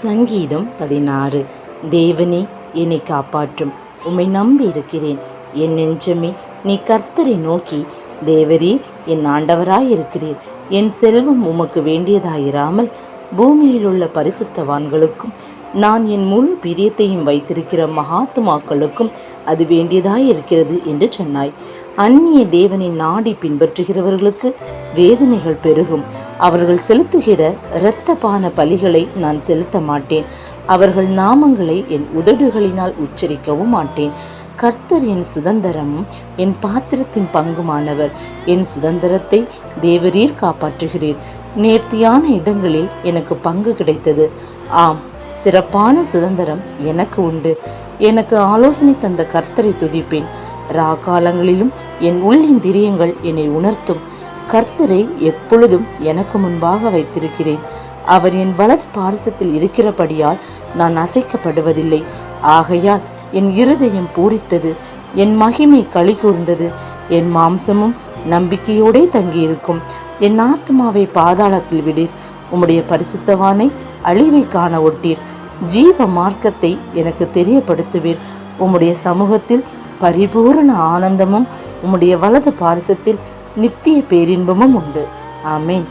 சங்கீதம் 16. தேவனே, என்னை காப்பாற்றும், உம்மை நம்பி இருக்கிறேன். என் நெஞ்சமே, நீ கர்த்தரை நோக்கி, தேவரீர் என் ஆண்டவராயிருக்கிறீர். என் செல்வம் உமக்கு வேண்டியதாயிராமல் பூமியில் உள்ள பரிசுத்தவான்களுக்கும் நான் என் முழு பிரியத்தையும் வைத்திருக்கிற மகாத்துமாக்களுக்கும் அது வேண்டியதாயிருக்கிறது என்று சொன்னாய். அந்நிய தேவனை நாடி பின்பற்றுகிறவர்களுக்கு வேதனைகள் பெருகும். அவர்கள் செலுத்துகிற இரத்தபான பலிகளை நான் செலுத்த மாட்டேன். அவர்கள் நாமங்களை என் உதடுகளினால் உச்சரிக்கவும் மாட்டேன். கர்த்தர் என் சுதந்திரமும் என் பாத்திரத்தின் பங்குமானவர். என் சுதந்திரத்தை தேவரீர் காப்பாற்றுகிறீர். நேர்த்தியான இடங்களில் எனக்கு பங்கு கிடைத்தது. ஆம், சிறப்பான சுதந்திரம் எனக்கு உண்டு. எனக்கு ஆலோசனை தந்த கர்த்தரை துதிப்பேன். ராகாலங்களிலும் என் உள்ளிந்திரியங்கள் என்னை உணர்த்தும். கர்த்தரை எப்பொழுதும் எனக்கு முன்பாக வைத்திருக்கிறேன். அவர் என் வலது பாரிசத்தில் இருக்கிறபடியால் நான் அசைக்கப்படுவதில்லை. ஆகையால் என் இருதயம் பூரித்தது, என் மகிமை களி கூர்ந்தது. என் மாம்சமும் நம்பிக்கையோடே தங்கியிருக்கும். என் ஆத்மாவை பாதாளத்தில் விடீர். உம்முடைய பரிசுத்தவானை அழிவை காண ஒட்டீர். ஜீவ மார்க்கத்தை எனக்கு தெரியப்படுத்துவீர். உம்முடைய சமூகத்தில் பரிபூரண ஆனந்தமும் உம்முடைய வலது பாரிசத்தில் நித்திய பேரின்பமும் உண்டு. ஆமேன்.